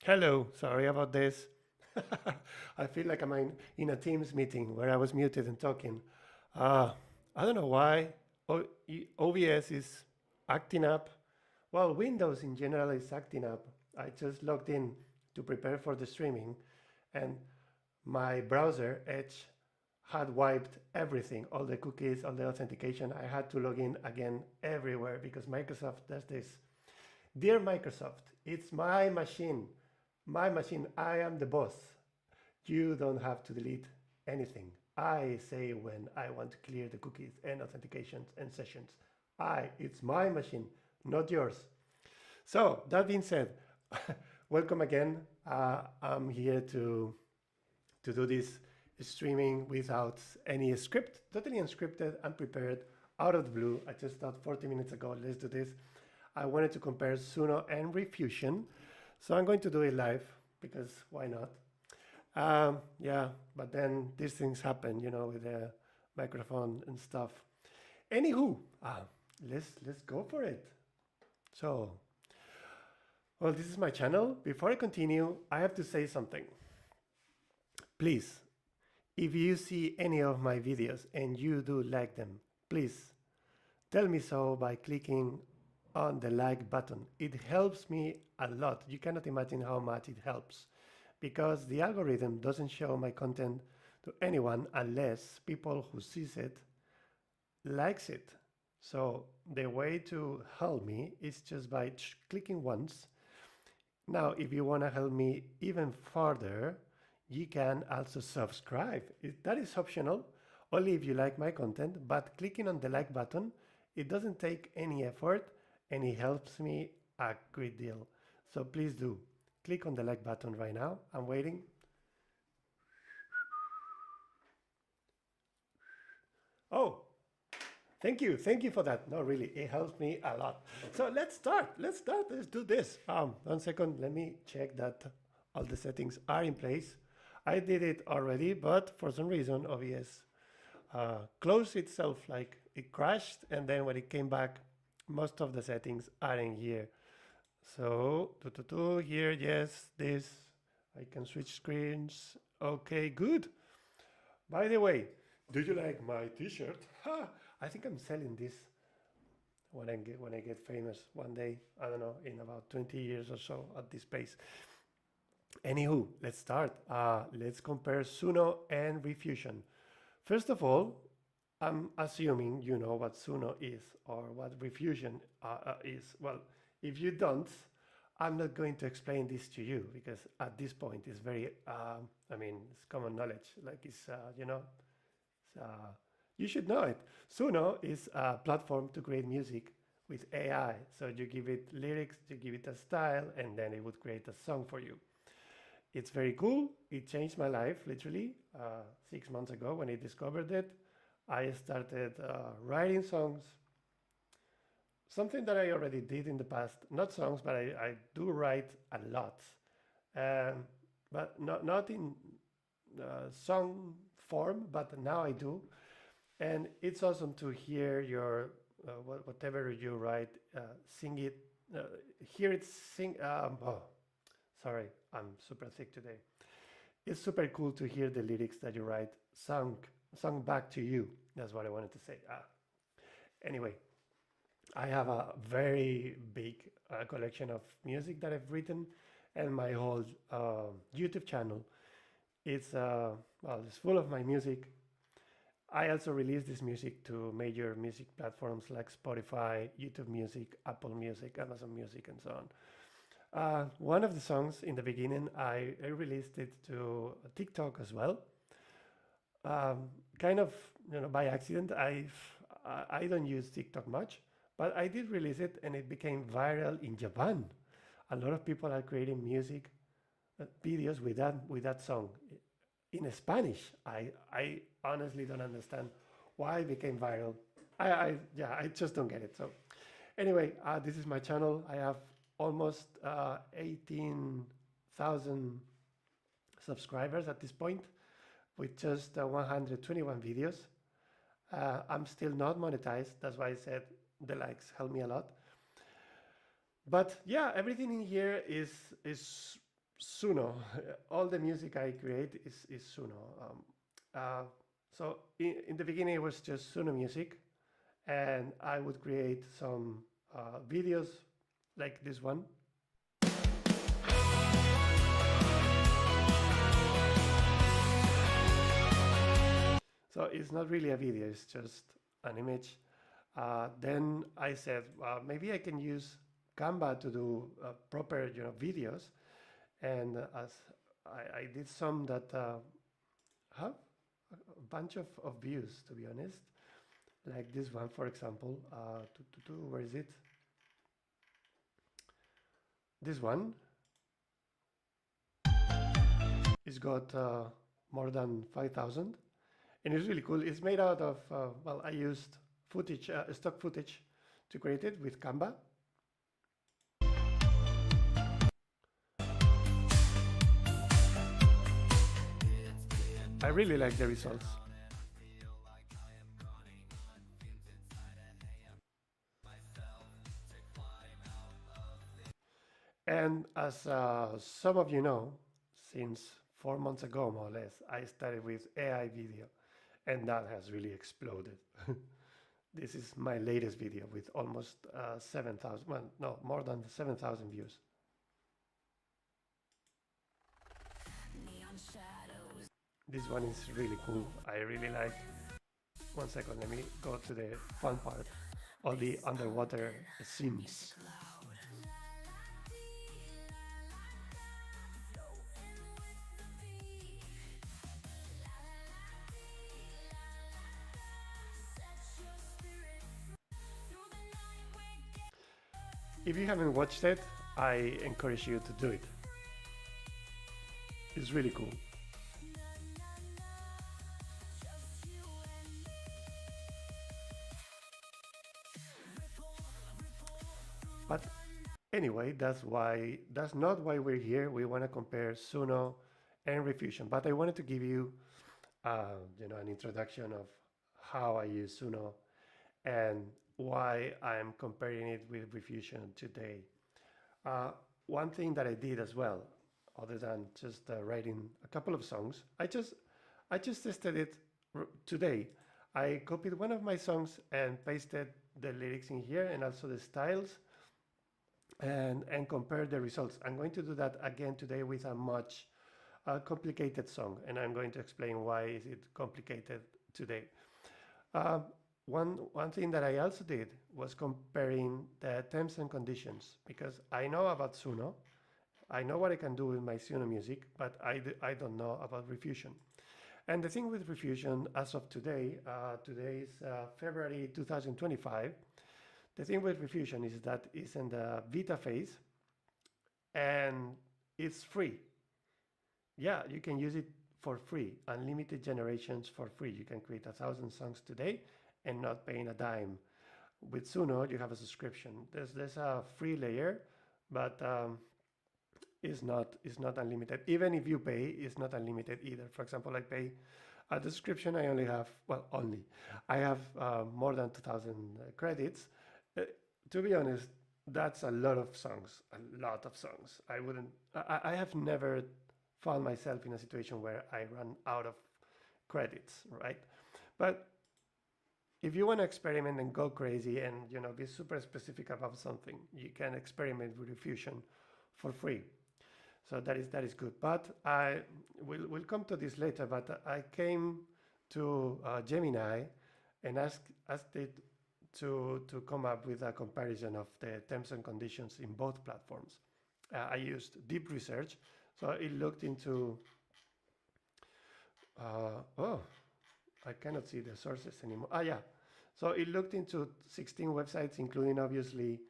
Hello, sorry about this. I feel like I'm in a Teams meeting where I was muted and talking. Uh, I don't know why OBS is acting up. Well, Windows in general is acting up. I just logged in to prepare for the streaming, and my browser, Edge, had wiped everything, all the cookies, all the authentication. I had to log in again everywhere because Microsoft does this. Dear Microsoft, it's my machine. My machine, I am the boss. You don't have to delete anything. I say when I want to clear the cookies and authentications and sessions. It's my machine, not yours. So that being said, welcome again. I'm here to do this streaming without any script, totally unscripted, unprepared, out of the blue. I just thought 40 minutes ago, let's do this. I wanted to compare Suno and Riffusion. So I'm going to do it live because why not? Yeah, but then these things happen, with the microphone and stuff. Anywho, let's go for it. So, well, this is my channel. Before I continue, I have to say something. Please, if you see any of my videos and you do like them, please tell me so by clicking on the like button. It helps me a lot. You cannot imagine how much it helps because the algorithm doesn't show my content to anyone unless people who sees it likes it. So the way to help me is just by clicking once. Now, if you want to help me even further, you can also subscribe. That is optional, only if you like my content, but clicking on the like button, it doesn't take any effort and it helps me a great deal. So please do click on the like button right now. I'm waiting. Oh, thank you for that. No, really, it helps me a lot. So let's start, let's do this. 1 second, let me check that all the settings are in place. I did it already, but for some reason OBS closed itself, like it crashed, and then when it came back, most of the settings are in here. So here, yes, this, I can switch screens. Okay, good. By the way, do you like my t-shirt? I think I'm selling this when I get famous one day. I don't know, in about 20 years or so at this pace. Anywho, let's start. Let's compare Suno and Riffusion. First of all, I'm assuming you know what Suno is or what Riffusion is. Well, if you don't, I'm not going to explain this to you because at this point it's very, it's common knowledge. Like you should know it. Suno is a platform to create music with AI. So you give it lyrics, you give it a style, and then it would create a song for you. It's very cool. It changed my life, literally. 6 months ago when I discovered it, I started writing songs. Something that I already did in the past. Not songs, but I do write a lot. But not in song form, but now I do. And it's awesome to hear your, whatever you write, sing it, hear it sing. Sorry, I'm super thick today. It's super cool to hear the lyrics that you write sung back to you. That's what I wanted to say. Anyway, I have a very big collection of music that I've written, and my whole YouTube channel. It's full of my music. I also release this music to major music platforms like Spotify, YouTube Music, Apple Music, Amazon Music, and so on. One of the songs in the beginning, I released it to TikTok as well. Kind of, by accident. I don't use TikTok much, but I did release it, and it became viral in Japan. A lot of people are creating music videos with that song in Spanish. I honestly don't understand why it became viral. I just don't get it. So anyway, this is my channel. I have almost 18,000 subscribers at this point with just 121 videos. I'm still not monetized. That's why I said the likes help me a lot. But yeah, everything in here is Suno. All the music I create is Suno. Uh, so in the beginning, it was just Suno music, and I would create some videos like this one. So it's not really a video, it's just an image. Then I said, maybe I can use Canva to do proper, videos. And as I did some that have a bunch of views, to be honest. Like this one, for example. Where is it? This one. It's got more than 5,000. And it's really cool. It's made out of, well, I used footage, stock footage to create it with Canva. I really like the results. And as some of you know, since 4 months ago, more or less, I started with AI video, and that has really exploded. This is my latest video with almost 7,000, well, no, more than 7,000 views. This one is really cool. I really like. One second, let me go to the fun part. All the underwater scenes. If you haven't watched it, I encourage you to do it. It's really cool. But anyway, that's not why we're here. We want to compare Suno and Riffusion. But I wanted to give you, an introduction of how I use Suno and why I'm comparing it with Riffusion today. One thing that I did as well, other than just writing a couple of songs, I just tested it today. I copied one of my songs and pasted the lyrics in here and also the styles and compare the results. I'm going to do that again today with a much complicated song, and I'm going to explain why is it complicated today. One thing that I also did was comparing the terms and conditions, because I know about Suno, I know what I can do with my Suno music, but I don't know about Riffusion. And the thing with Riffusion, as of today, today is February 2025, the thing with Riffusion is that it's in the beta phase and it's free. Yeah, you can use it for free, unlimited generations for free. You can create 1,000 songs today and not paying a dime. With Suno, you have a subscription. There's a free layer, but it's not unlimited. Even if you pay, it's not unlimited either. For example, I pay a subscription. I only have, I have more than 2,000 credits. To be honest, that's a lot of songs. A lot of songs. I have never found myself in a situation where I run out of credits, right? But if you want to experiment and go crazy and be super specific about something, you can experiment with Riffusion for free. So that is good. But we'll come to this later. But I came to Gemini and asked it to come up with a comparison of the terms and conditions in both platforms. I used deep research, so it looked into. I cannot see the sources anymore. Yeah. So it looked into 16 websites, including obviously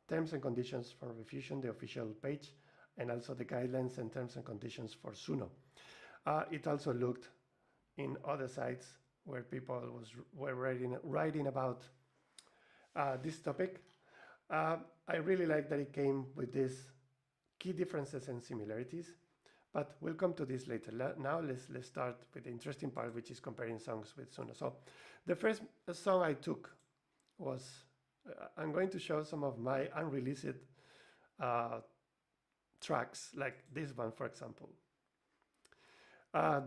terms and conditions for Riffusion, the official page, and also the guidelines and terms and conditions for Suno. It also looked in other sites where people were writing about this topic. I really like that it came with these key differences and similarities, but we'll come to this later. Now let's start with the interesting part, which is comparing songs with Suno. So the first song I took was, I'm going to show some of my unreleased tracks like this one, for example.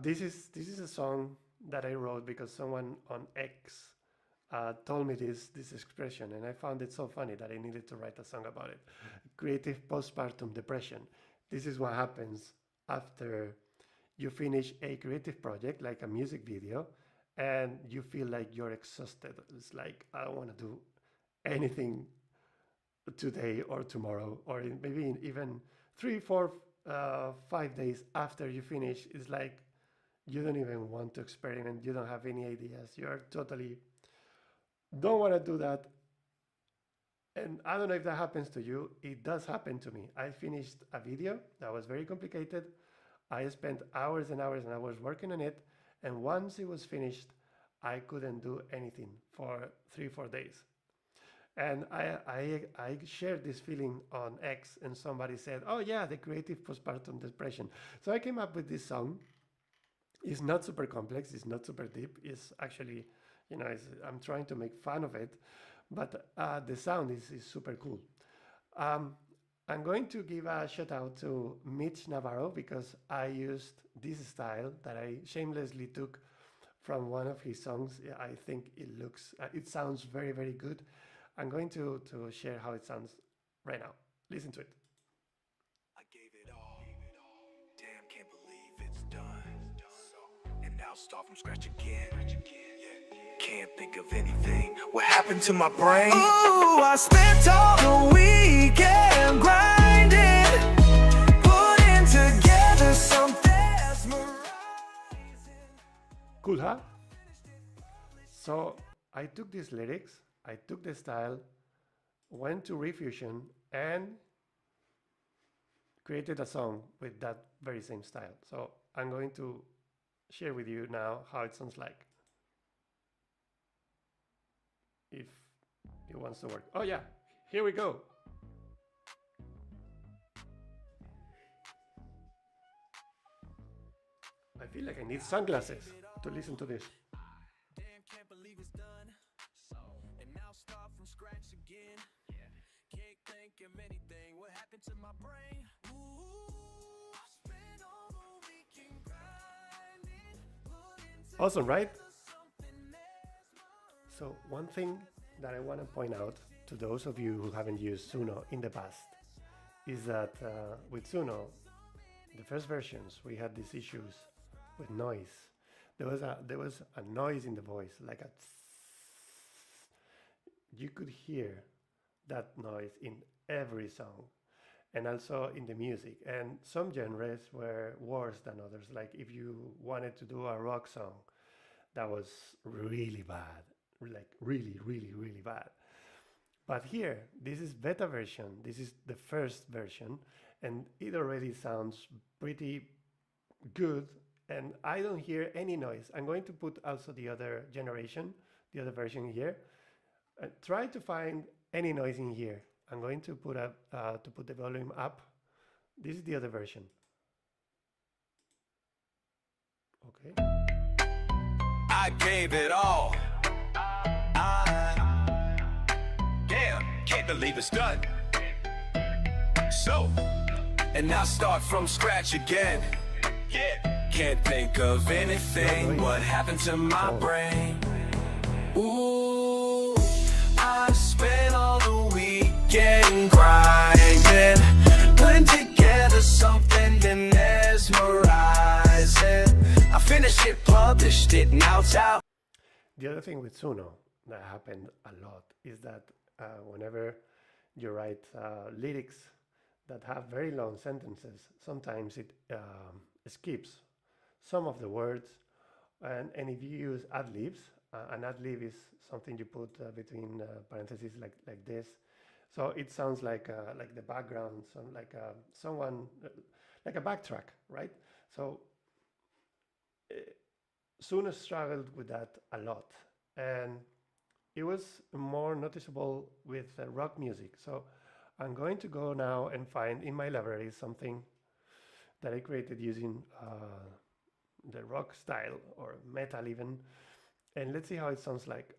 This is a song that I wrote because someone on X told me this expression, and I found it so funny that I needed to write a song about it. Creative postpartum depression. This is what happens after you finish a creative project like a music video, and you feel like you're exhausted. It's like I don't want to do anything today or tomorrow, or maybe even 3, 4, 5 days after you finish. It's like you don't even want to experiment. You don't have any ideas. You're totally don't want to do that. And I don't know if that happens to you. It does happen to me. I finished a video that was very complicated. I spent hours and hours and hours working on it. And once it was finished, I couldn't do anything for 3, 4 days. And I shared this feeling on X, and somebody said, "Oh yeah, the creative postpartum depression." So I came up with this song. It's not super complex. It's not super deep. It's actually, I'm trying to make fun of it, but the sound is super cool. Um, I'm going to give a shout out to Mitch Navarro because I used this style that I shamelessly took from one of his songs. I think it sounds very, very good. I'm going to share how it sounds right now. Listen to it. I gave it all. Damn, can't believe it's done. And now start from scratch again. Can't think of anything. What happened to my brain? Ooh, I spent all the weekend grinding, putting together something mesmerizing. Cool, huh? So I took these lyrics, I took the style, went to Riffusion, and created a song with that very same style. So I'm going to share with you now how it sounds like. If it wants to work. Oh yeah, here we go. I feel like I need sunglasses to listen to this. Damn, can't believe it's done. And now start from scratch again. Can't think of anything. What happened to my brain? Ooh, I spent all the weekend grinding, putting Awesome, right? together something mesmerizing. So one thing that I want to point out to those of you who haven't used Suno in the past is that with Suno, the first versions, we had these issues with noise. There was a noise in the voice, like a you could hear that noise in every song and also in the music. And some genres were worse than others. Like if you wanted to do a rock song, that was really bad, like really, really, really bad. But here, this is beta version. This is the first version, and it already sounds pretty good. And I don't hear any noise. I'm going to put also the other generation, the other version here. Try to find any noise in here. I'm going to put the volume up. This is the other version. Okay. I gave it all. Damn, can't believe it's done. So, and now start from scratch again. Yeah, can't think of anything. What happened to my brain? Ooh, I spent all the weekend grinding, putting together something mesmerizing. I finished it, published it, now it's out. The other thing with Suno that happened a lot is that whenever you write lyrics that have very long sentences, sometimes it skips some of the words. And if you use ad-libs, an ad-lib is something you put between parentheses like this. So it sounds like the background, someone like a backtrack, right? So Suno struggled with that a lot, and it was more noticeable with rock music. So I'm going to go now and find in my library something that I created using the rock style or metal even, and let's see how it sounds like.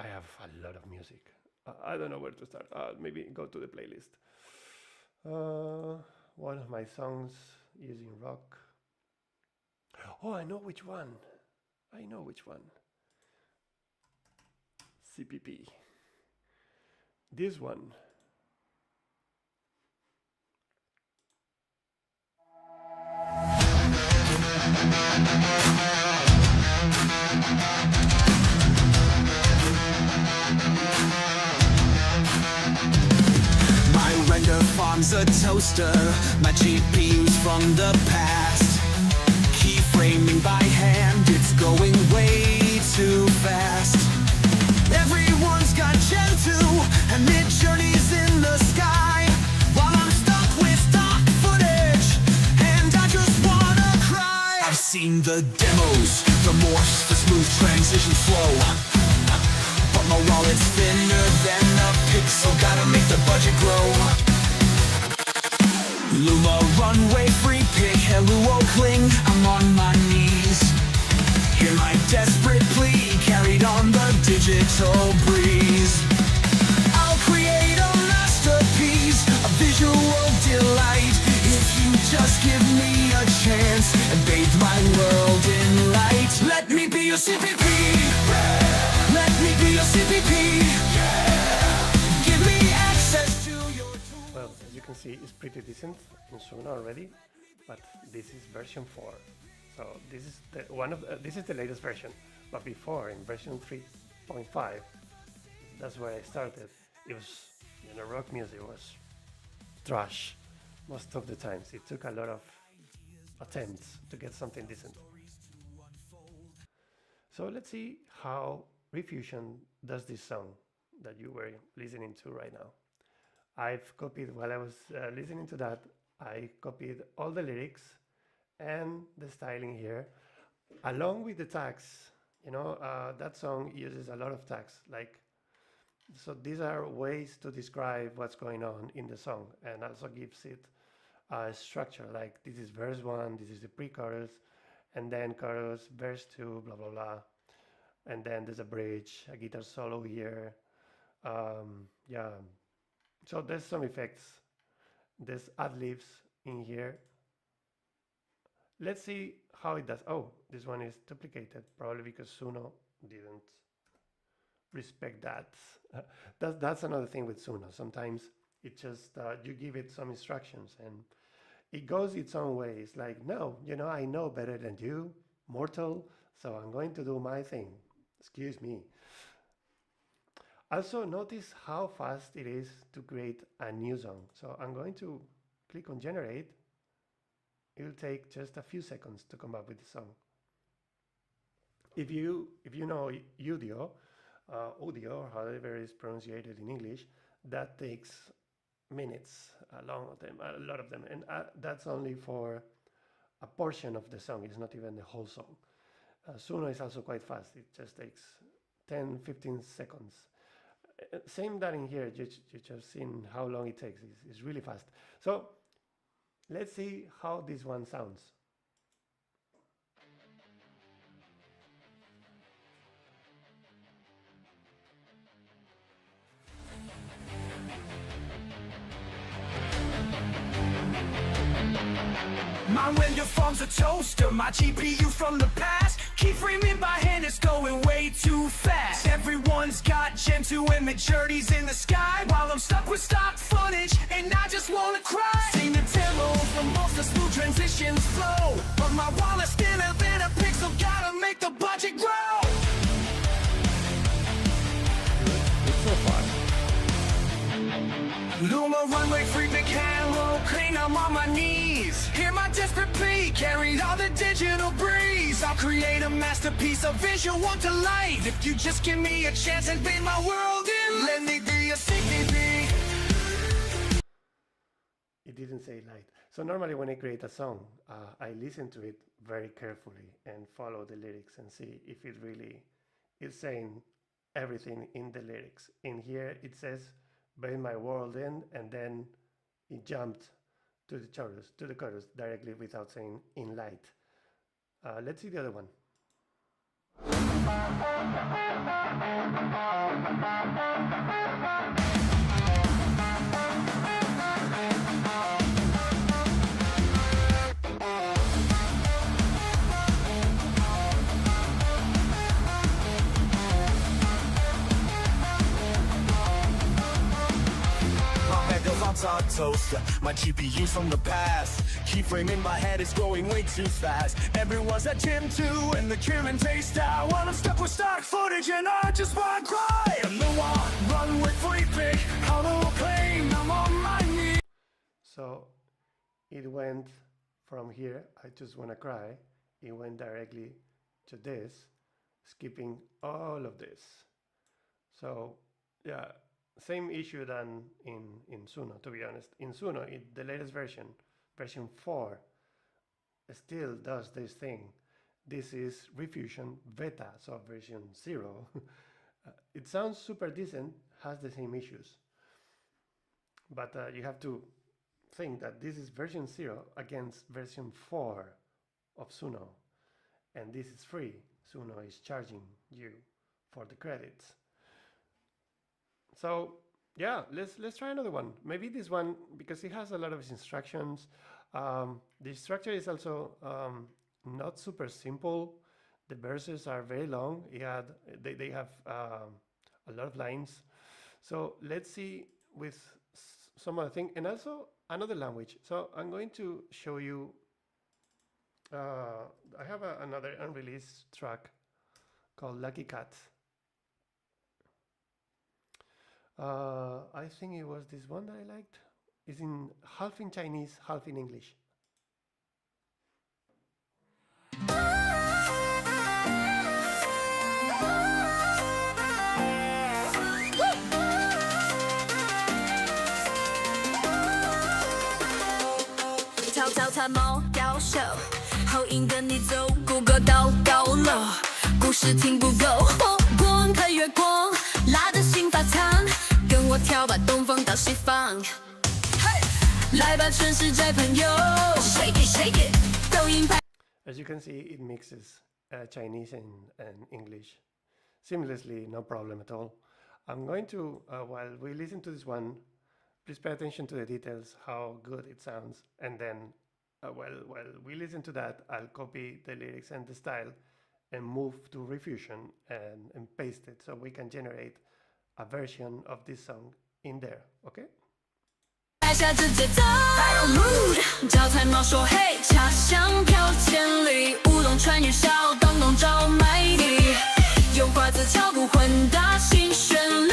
I have a lot of music. I don't know where to start. Maybe go to the playlist. One of my songs using rock. Oh, I know which one. I know which one. CPP. This one. My render farm's a toaster, my GPU's from the past. Keyframing by hand, it's going way too fast. Everyone's got Gen 2 and mid journeys in the sky, while I'm stuck with stock footage and I just wanna cry. I've seen the demos, the morphs, the smooth transition flow, but my wallet's thinner than a pixel, gotta make the budget grow. Luma runway free pick, hello Kling, I'm on my knees. Hear my desperate plea, carried on the digital breeze. I'll create a masterpiece, a visual delight, if you just give me a chance and bathe my world in light. Let me be your CPP, let me be your CPP, give me access to your tools. Well, as you can see, it's pretty decent in Suno already, but this is version 4. So this is this is the latest version. But before, in version 3.5, that's where I started. It was, rock music was trash most of the times. It took a lot of attempts to get something decent. So let's see how Riffusion does this song that you were listening to right now. I've copied, while I was listening to that, I copied all the lyrics and the styling here, along with the tags. That song uses a lot of tags. So these are ways to describe what's going on in the song, and also gives it a structure. Like, this is verse 1, this is the pre-chorus, and then chorus, verse 2, blah blah blah, and then there's a bridge, a guitar solo here. Yeah, so there's some effects, there's ad-libs in here. Let's see how it does. Oh, this one is duplicated, probably because Suno didn't respect that. That's another thing with Suno. Sometimes it just, you give it some instructions and it goes its own way. It's like, no, I know better than you, mortal, so I'm going to do my thing. Excuse me. Also, notice how fast it is to create a new song. So I'm going to click on generate. It'll take just a few seconds to come up with the song. If you know audio, or however it is pronounced in English, that takes minutes, a lot of them, and that's only for a portion of the song. It's not even the whole song. Suno is also quite fast. It just takes 10-15 seconds. Same that in here. You just seen how long it takes. It's really fast. So let's see how this one sounds. My render farm's a toaster, my GPU from the past. Keyframing by hand is going way too fast. Everyone's got Gen 2 and mid journeys in the sky, while I'm stuck with stock footage and I just wanna cry. Seen the demos from both the smooth transitions flow, but my wallet's thinner than a pixel, gotta make the budget grow. It's so far. Luma runway free big hello clean, I'm on my knees. Hear my desperate plea, carried all the digital breeze. I'll create a masterpiece, a visual delight, if you just give me a chance and bathe my world in. Let me be a CPP. It didn't say light. So normally when I create a song, I listen to it very carefully and follow the lyrics and see if it really is saying everything in the lyrics. In here it says bathe my world in, and then it jumped to the chorus directly without saying in light. Let's see the other one. top toaster. My GPU's from the past. Keyframe in my head is growing way too fast. Everyone's at gym too, and the Kieran taste out. While I'm stuck with stock footage, and I just wanna cry. I'm the one, run with free pick. Hollow claim, I'm on my knees. So it went from here, I just wanna cry. It went directly to this, skipping all of this. So yeah, same issue than in Suno, to be honest. In Suno, the latest version 4, still does this thing. This is Riffusion beta, so version 0. It sounds super decent, has the same issues. But you have to think that this is version 0 against version 4 of Suno. And this is free. Suno is charging you for the credits. So yeah, let's try another one. Maybe this one, because it has a lot of instructions. The structure is also not super simple. The verses are very long. They have a lot of lines. So let's see with some other thing, and also another language. So I'm going to show you. I have another unreleased track called Lucky Cat. I think it was this one that I liked. It's in half in Chinese, half in English. As you can see, it mixes Chinese and English seamlessly, no problem at all. I'm going to, while we listen to this one, please pay attention to the details, how good it sounds, and then while we listen to that, I'll copy the lyrics and the style and move to Riffusion and paste it so we can generate a version of this song in there, okay? 拍下这节奏 mood 招财猫说嘿茶香飘千里乌龙穿云霄当笼罩麦地用筷子敲鼓混搭新旋律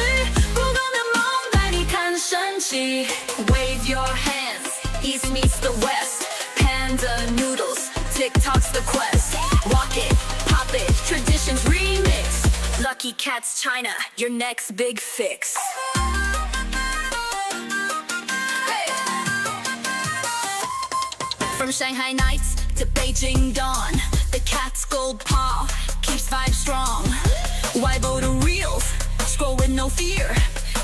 不光的梦带你看神奇 Wave your hands East meets the West Panda noodles TikTok's the quest Walk it, pop it, traditions remix Lucky Cats China, your next big fix From Shanghai nights to Beijing dawn, the cat's gold paw keeps vibes strong. Weibo to reels, scroll with no fear.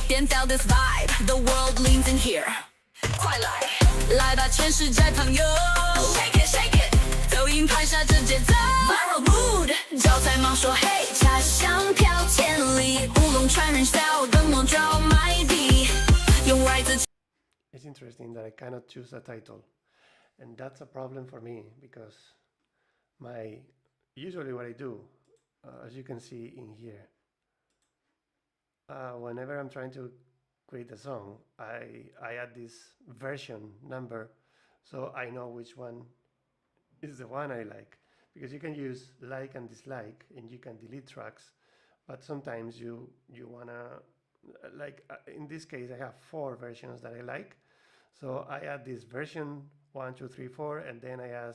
颠倒 this vibe, the world leans in here. 快来，来吧全世界朋友 ，shake it shake it， 抖音拍下这节奏 ，viral mood， 招财猫说嘿，茶香飘千里，乌龙传人笑，灯笼照麦地，用外字。It's interesting that I cannot choose a title. And that's a problem for me because usually what I do, as you can see in here, whenever I'm trying to create a song, I add this version number so I know which one is the one I like. Because you can use like and dislike and you can delete tracks, but sometimes you wanna, like in this case I have 4 versions that I like. So I add this version 1, 2, 3, 4, and then I add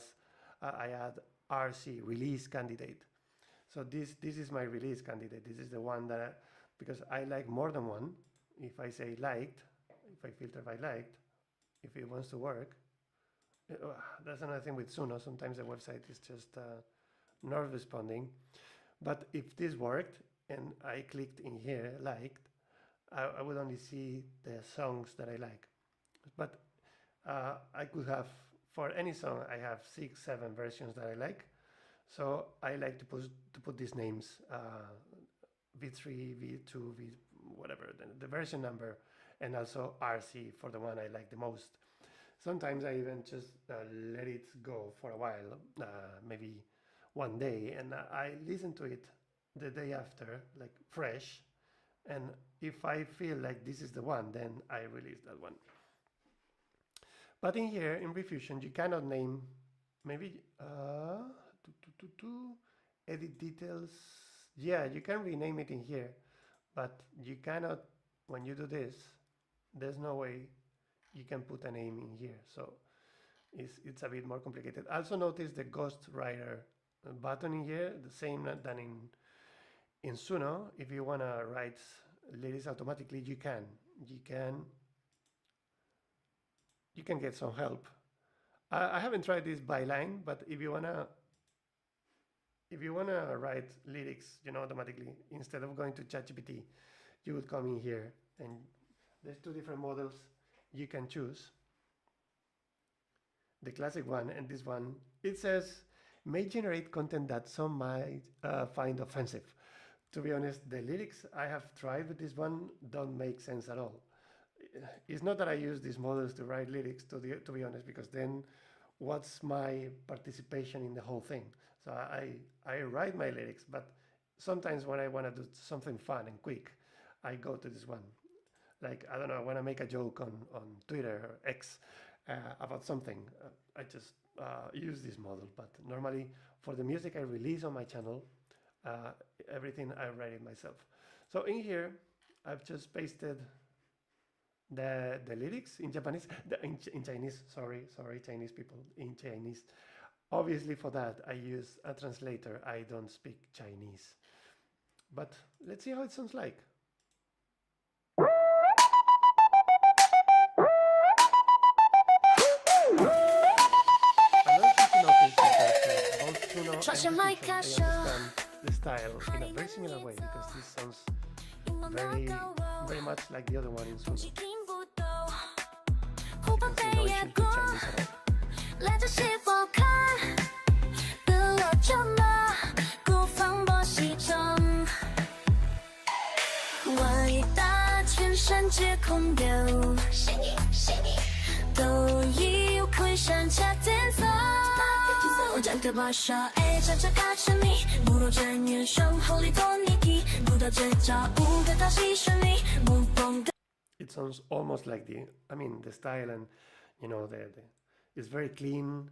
RC, release candidate. So this is my release candidate. This is the one that, because I like more than one. If I say liked, if I filter by liked, if it wants to work, that's another thing with Suno. Sometimes the website is just not responding. But if this worked and I clicked in here, liked, I would only see the songs that I like. But I could have, for any song, I have 6, 7 versions that I like. So I like to put these names, V3, V2, V whatever, the version number, and also RC for the one I like the most. Sometimes I even just let it go for a while, maybe one day, and I listen to it the day after, like fresh. And if I feel like this is the one, then I release that one. But in here, in Riffusion, you cannot name, maybe, edit details. Yeah, you can rename it in here, but you cannot, when you do this, there's no way you can put a name in here. So it's a bit more complicated. Also notice the Ghost Writer button in here, the same than in Suno. If you want to write lyrics automatically, you can. You can get some help. I haven't tried this by line, but if you wanna write lyrics, automatically, instead of going to ChatGPT, you would come in here, and there's two different models you can choose. The classic one and this one. It says may generate content that some might find offensive. To be honest, the lyrics I have tried with this one don't make sense at all. It's not that I use these models to write lyrics, to be honest, because then what's my participation in the whole thing? So I write my lyrics, but sometimes when I want to do something fun and quick, I go to this one. Like, I don't know, I want to make a joke on Twitter or X about something, I just use this model. But normally for the music I release on my channel, everything I write it myself. So in here, I've just pasted the lyrics in Japanese, in Chinese, sorry, Chinese people, in Chinese. Obviously for that, I use a translator. I don't speak Chinese. But let's see how it sounds like. Another thing to notice is that both Suno and Riffusion, they understand the style in a very similar way, because this sounds very much like the other one in Suno. You can see no issues with Chinese at all. It sounds almost like the style, and it's very clean.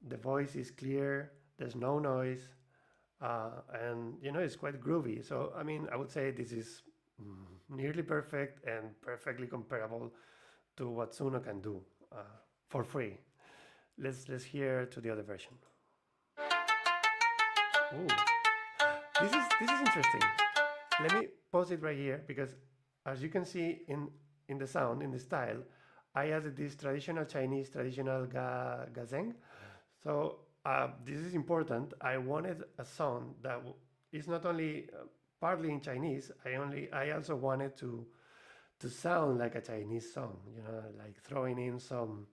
The voice is clear. There's no noise, and it's quite groovy. So I would say this is nearly perfect and perfectly comparable to what Suno can do for free. Let's hear to the other version. Ooh. This is interesting. Let me pause it right here, because as you can see in the sound, in the style, I added this traditional Chinese, traditional gazeng. So this is important. I wanted a song that is not only partly in Chinese. I also wanted to sound like a Chinese song, like throwing in some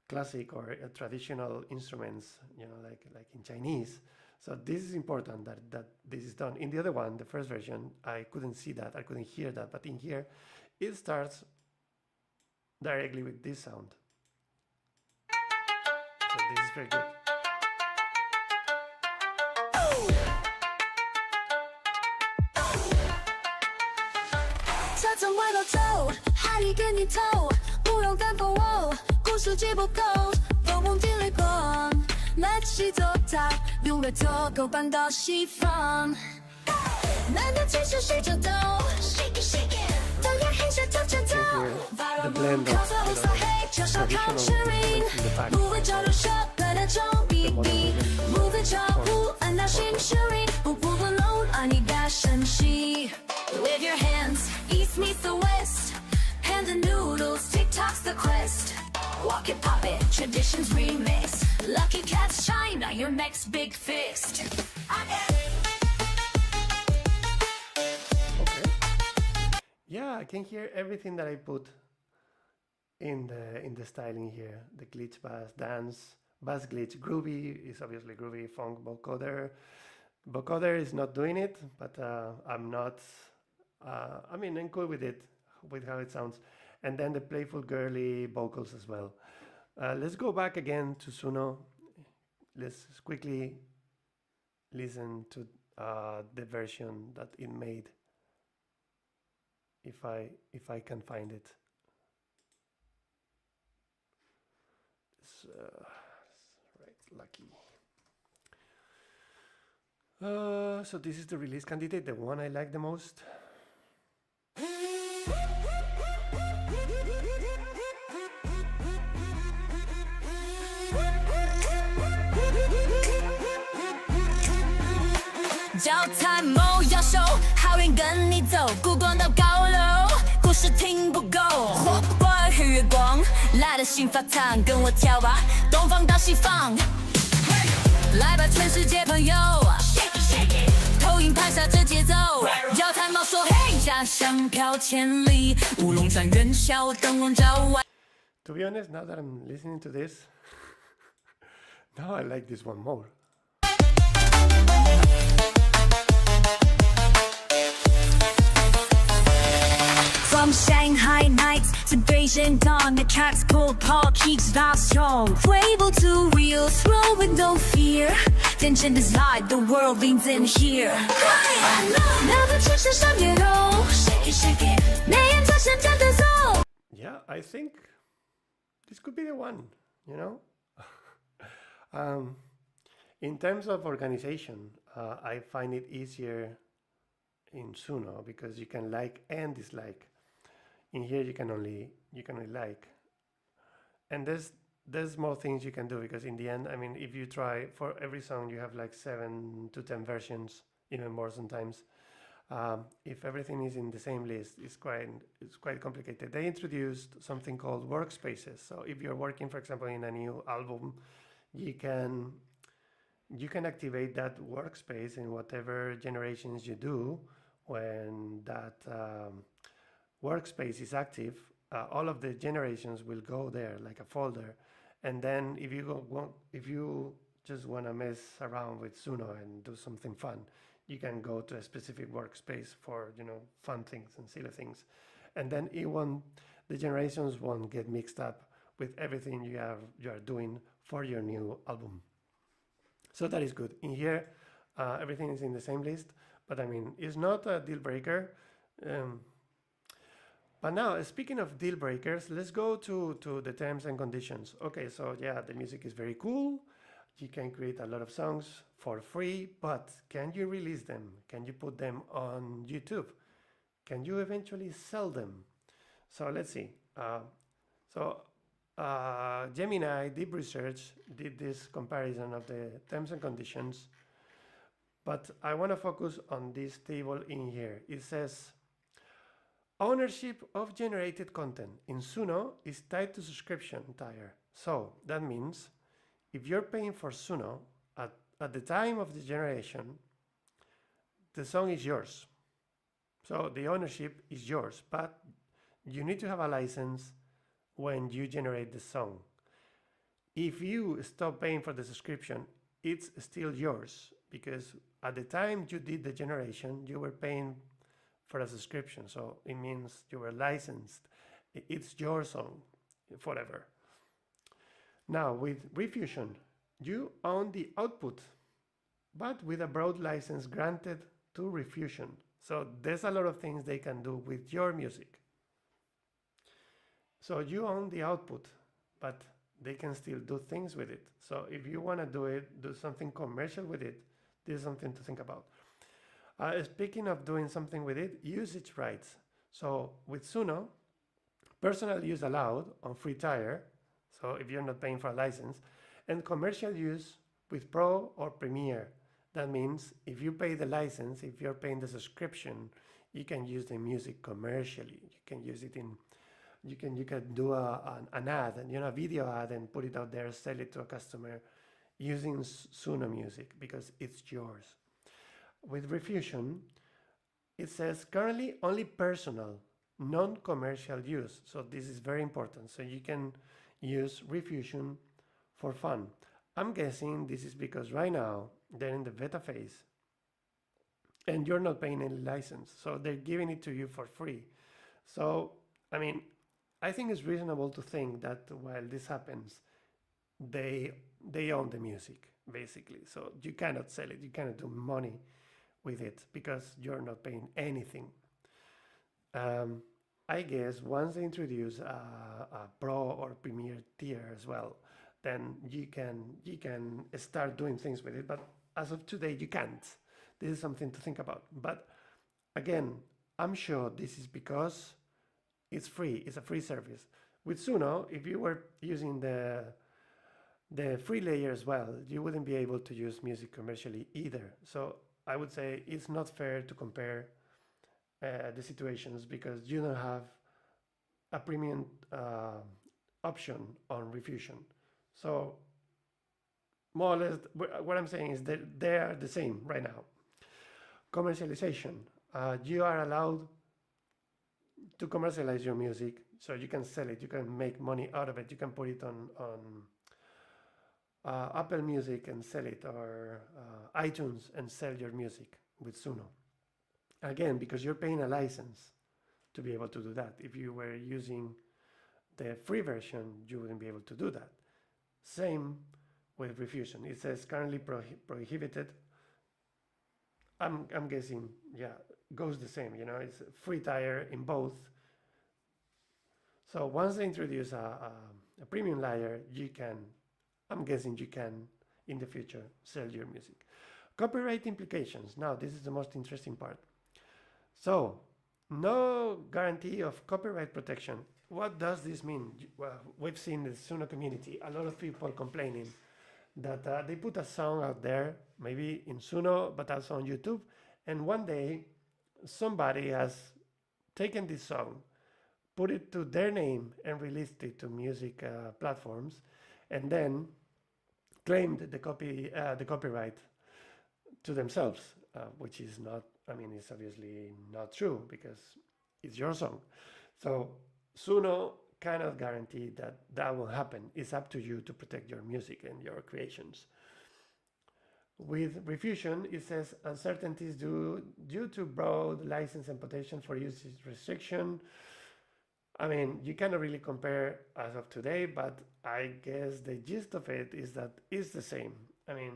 classic or traditional instruments, like in Chinese. So this is important that this is done. In the other one, the first version, I couldn't see that, I couldn't hear that, but in here, it starts directly with this sound. So this is very good. The blend of traditional instruments in the back, with your hands, east meets the west, and the noodles, TikTok's the quest. Walk it, pop it, traditions remix. Lucky cats shine on your next big fist. Okay. Yeah, I can hear everything that I put in the styling here. The glitch bass, dance, bass glitch, groovy is obviously groovy, funk, vocoder. Vocoder is not doing it, but I'm not. I'm cool with it, with how it sounds. And then the playful, girly vocals as well. Let's go back again to Suno. Let's quickly listen to the version that it made, if I can find it. right, lucky. So this is the release candidate, the one I like the most. To be honest, now that I'm listening to this, now I like this one more. From Shanghai nights to Beijing dawn, the tracks pull Paul keeps that strong. Able to wheel, throw with no fear. Tension is light, the world leans in here. Yeah, I think this could be the one, you know? In terms of organization, I find it easier in Suno because you can like and dislike. In here you can only like, and there's more things you can do, because in the end, I mean, if you try for every song you have like 7 to 10 versions, even more sometimes. If everything is in the same list, it's quite complicated. They introduced something called workspaces. So if you're working, for example, in a new album, you can activate that workspace in whatever generations you do. When that workspace is active, all of the generations will go there like a folder. And then if you just want to mess around with Suno and do something fun, you can go to a specific workspace for, you know, fun things and silly things. And then the generations won't get mixed up with everything you are doing for your new album. So that is good. In here, everything is in the same list, but I mean, it's not a deal breaker. But now, speaking of deal breakers, let's go to the terms and conditions. Okay, so yeah, the music is very cool. You can create a lot of songs for free, but can you release them? Can you put them on YouTube? Can you eventually sell them? So let's see. Gemini Deep Research did this comparison of the terms and conditions, but I want to focus on this table in here. It says, ownership of generated content in Suno is tied to subscription tier. So that means if you're paying for Suno, at the time of the generation, the song is yours. So the ownership is yours, but you need to have a license when you generate the song. If you stop paying for the subscription, it's still yours, because at the time you did the generation, you were paying for a subscription. So it means you were licensed. It's your song forever. Now with Riffusion, you own the output, but with a broad license granted to Riffusion. So there's a lot of things they can do with your music. So you own the output, but they can still do things with it. So if you want to do something commercial with it, this is something to think about. Speaking of doing something with it, usage rights. So with Suno, personal use allowed on free tier, so if you're not paying for a license, and commercial use with Pro or Premier. That means if you pay the license, if you're paying the subscription, you can use the music commercially. You can use it in, you can do an ad, and a video ad, and put it out there, sell it to a customer using Suno music because it's yours. With Riffusion, it says currently only personal, non-commercial use. So this is very important. So you can use Riffusion for fun. I'm guessing this is because right now they're in the beta phase and you're not paying any license. So they're giving it to you for free. So, I mean, I think it's reasonable to think that while this happens, they own the music, basically. So you cannot sell it. You cannot do money with it because you're not paying anything. I guess once they introduce a Pro or Premier tier as well, then you can start doing things with it. But as of today, you can't. This is something to think about. But again, I'm sure this is because it's free. It's a free service. With Suno, if you were using the free layer as well, you wouldn't be able to use music commercially either. So I would say it's not fair to compare the situations because you don't have a premium option on Riffusion. So more or less, what I'm saying is that they are the same right now. Commercialization. You are allowed to commercialize your music, so you can sell it, you can make money out of it, you can put it on Apple Music and sell it, or iTunes and sell your music with Suno. Again, because you're paying a license to be able to do that. If you were using the free version, you wouldn't be able to do that. Same with Riffusion. It says currently prohibited. I'm guessing, yeah, goes the same. You know, it's a free tier in both. So once they introduce a premium layer, you can, I'm guessing you can in the future sell your music. Copyright implications. Now, this is the most interesting part. So, no guarantee of copyright protection. What does this mean? Well, we've seen the Suno community, a lot of people complaining that they put a song out there, maybe in Suno, but also on YouTube, and one day somebody has taken this song, put it to their name, and released it to music platforms, and then claimed the copyright to themselves, which is not, I mean, it's obviously not true because it's your song. So Suno cannot guarantee that that will happen. It's up to you to protect your music and your creations. With Riffusion, it says uncertainties due to broad license and potential for usage restriction. I mean, you cannot really compare as of today, but I guess the gist of it is that it's the same. I mean,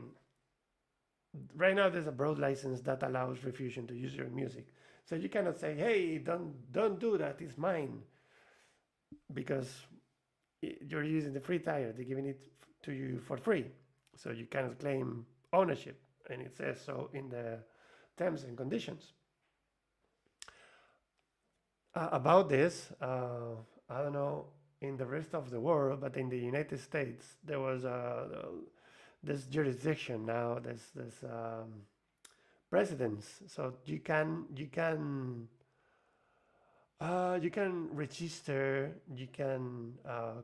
right now there's a broad license that allows Riffusion to use your music. So you cannot say, hey, don't do that, it's mine. Because you're using the free tier, they're giving it to you for free. So you cannot claim ownership, and it says so in the terms and conditions. About this, I don't know in the rest of the world, but in the United States, there was this jurisdiction now, this precedence. So you can register, you can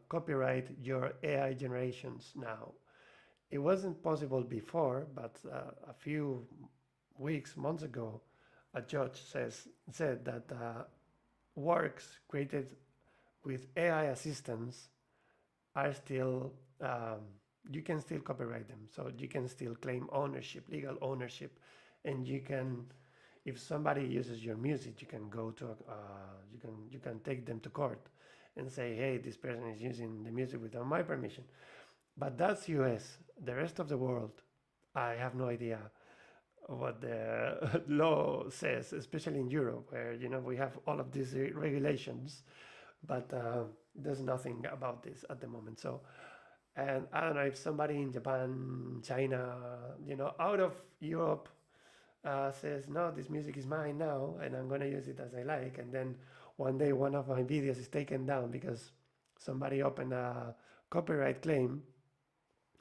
copyright your AI generations now. It wasn't possible before, but a few months ago, a judge said that works created with AI assistance are still, you can still copyright them. So you can still claim ownership, legal ownership, and you can, if somebody uses your music, you can go to, you can take them to court and say, hey, this person is using the music without my permission. But that's US. The rest of the world, I have no idea what the law says, especially in Europe, where we have all of these regulations, but there's nothing about this at the moment. So, and I don't know if somebody in Japan, China, out of Europe says, no, this music is mine now, and I'm gonna use it as I like, and then one day one of my videos is taken down because somebody opened a copyright claim,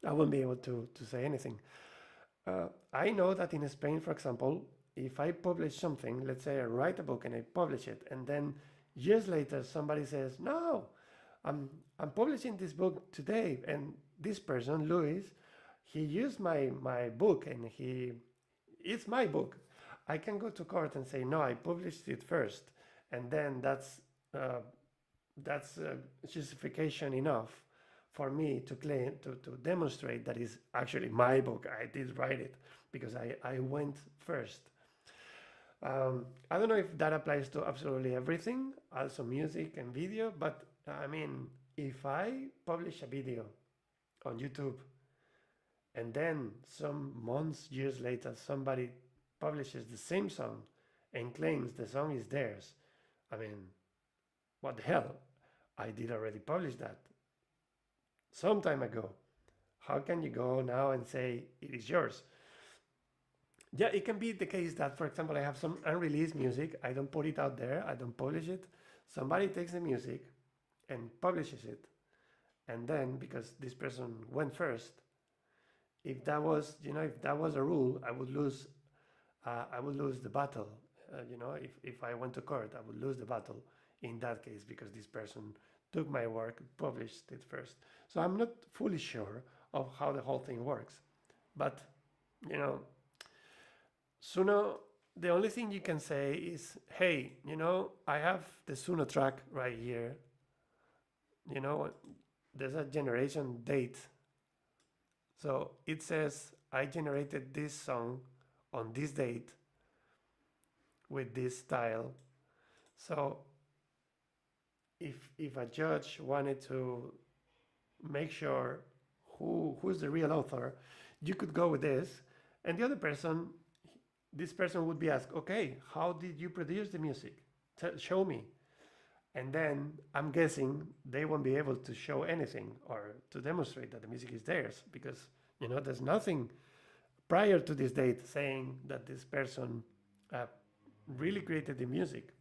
I won't be able to say anything. I know that in Spain, for example, if I publish something, let's say I write a book and I publish it, and then years later somebody says, no, I'm publishing this book today, and this person, Luis, he used my book, and it's my book. I can go to court and say, no, I published it first, and then that's justification enough for me to claim, to demonstrate that it's actually my book. I did write it because I went first. I don't know if that applies to absolutely everything, also music and video, but I mean, if I publish a video on YouTube and then some months, years later, somebody publishes the same song and claims the song is theirs, I mean, what the hell? I did already publish that some time ago. How can you go now and say it is yours? Yeah, it can be the case that, for example, I have some unreleased music. I don't put it out there. I don't publish it. Somebody takes the music and publishes it. And then, because this person went first, if that was, if that was a rule, I would lose. I would lose the battle. If I went to court, I would lose the battle in that case because this person took my work, published it first. So I'm not fully sure of how the whole thing works. But, you know, Suno, the only thing you can say is, hey, I have the Suno track right here. There's a generation date. So it says I generated this song on this date with this style. So if a judge wanted to make sure who's the real author, you could go with this, and the other person, this person would be asked, okay, how did you produce the music? Show me. And then I'm guessing they won't be able to show anything or to demonstrate that the music is theirs because there's nothing prior to this date saying that this person really created the music.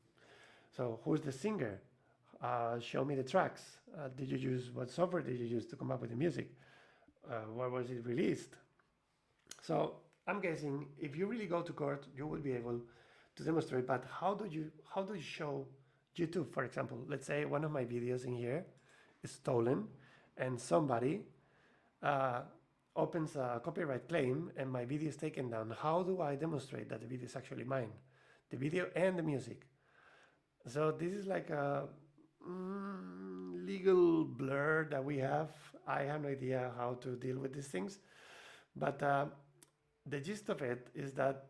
So who's the singer? Show me the tracks. What software did you use to come up with the music? Where was it released? So I'm guessing if you really go to court, you will be able to demonstrate. But how do you show YouTube, for example? Let's say one of my videos in here is stolen, and somebody opens a copyright claim, and my video is taken down. How do I demonstrate that the video is actually mine, the video and the music? So this is like a legal blur that we have. I have no idea how to deal with these things, but the gist of it is that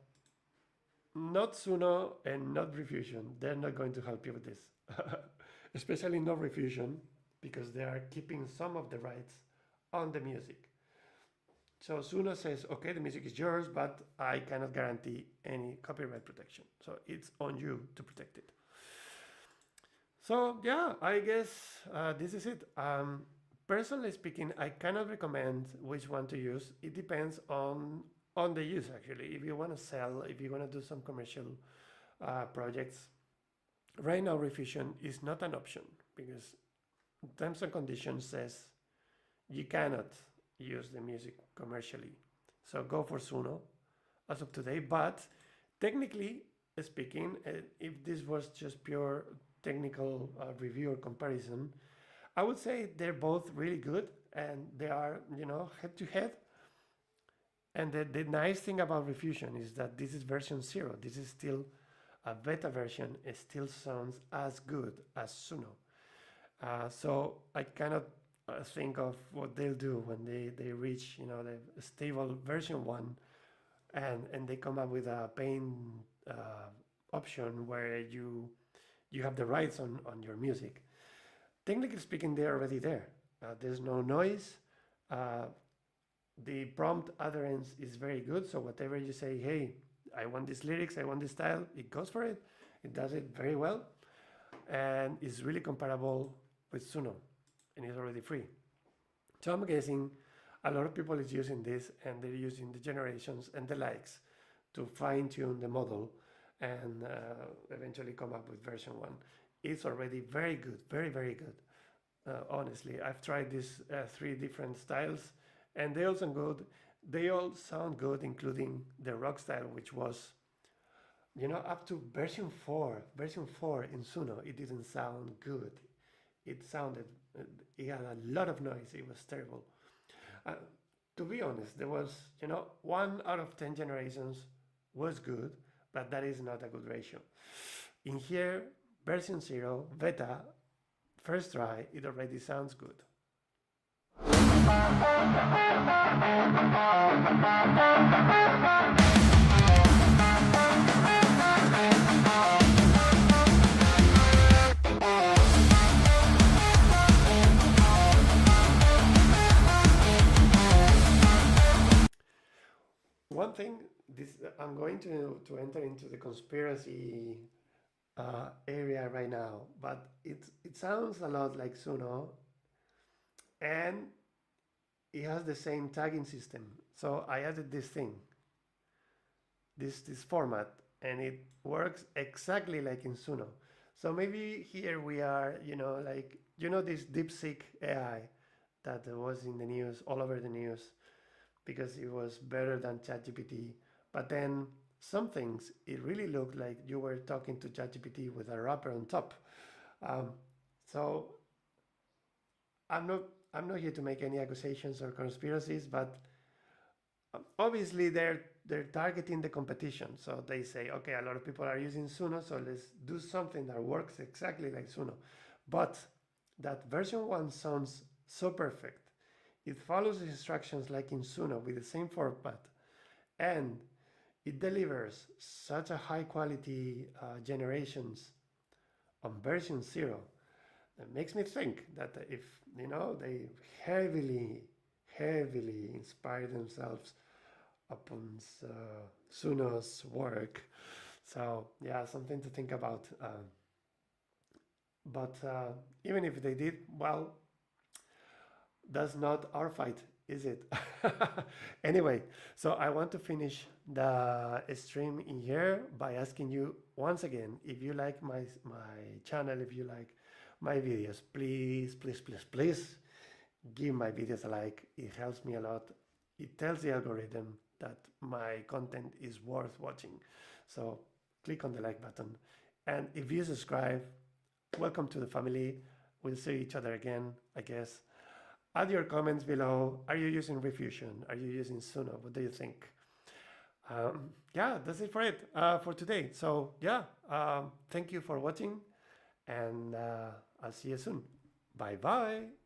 not Suno and not Riffusion, they're not going to help you with this. Especially not Riffusion, because they are keeping some of the rights on the music. So Suno says, okay, the music is yours, but I cannot guarantee any copyright protection. So it's on you to protect it. So yeah, I guess this is it. Personally speaking, I cannot recommend which one to use. It depends on the use, actually. If you want to sell, if you want to do some commercial projects, right now Riffusion is not an option because terms and conditions says you cannot use the music commercially. So go for Suno as of today. But technically speaking, if this was just pure technical review or comparison, I would say they're both really good and they are, head to head. And the nice thing about Riffusion is that this is version 0. This is still a beta version. It still sounds as good as Suno. So I cannot think of what they'll do when they reach the stable version 1 and they come up with a paying option where you have the rights on your music. Technically speaking, they're already there. There's no noise. The prompt adherence is very good. So whatever you say, hey, I want these lyrics, I want this style, it goes for it. It does it very well. And it's really comparable with Suno. And it's already free. So I'm guessing a lot of people is using this and they're using the generations and the likes to fine tune the model and eventually come up with version 1. It's already very good, very, very good. Honestly, I've tried these 3 different styles and they all sound good. They all sound good, including the rock style, which was, up to version 4 in Suno, it didn't sound good. It had a lot of noise. It was terrible. To be honest, there was, 1 out of 10 generations was good, but that is not a good ratio. In here, version 0, beta, first try, it already sounds good. One thing, I'm going to enter into the conspiracy area right now, but it sounds a lot like Suno, and it has the same tagging system. So I added this thing, this format, and it works exactly like in Suno. So maybe here we are, like this DeepSeek AI that was in the news, all over the news, because it was better than ChatGPT. But then some things, it really looked like you were talking to ChatGPT with a wrapper on top. So I'm not here to make any accusations or conspiracies, but obviously they're targeting the competition. So they say, okay, a lot of people are using Suno, so let's do something that works exactly like Suno. But that version 1 sounds so perfect. It follows the instructions like in Suno with the same format, and it delivers such a high quality generations on version 0. That makes me think that if they heavily inspire themselves upon Suno's work. So yeah, something to think about. But even if they did, well, that's not our fight, is it? Anyway, so I want to finish the stream in here by asking you once again, if you like my channel, if you like my videos, please give my videos a like. It helps me a lot. It tells the algorithm that my content is worth watching. So click on the like button. And if you subscribe, welcome to the family. We'll see each other again, I guess. Add your comments below. Are you using Riffusion? Are you using Suno? What do you think? Yeah, that's it for today. So yeah, thank you for watching, and I'll see you soon. Bye bye.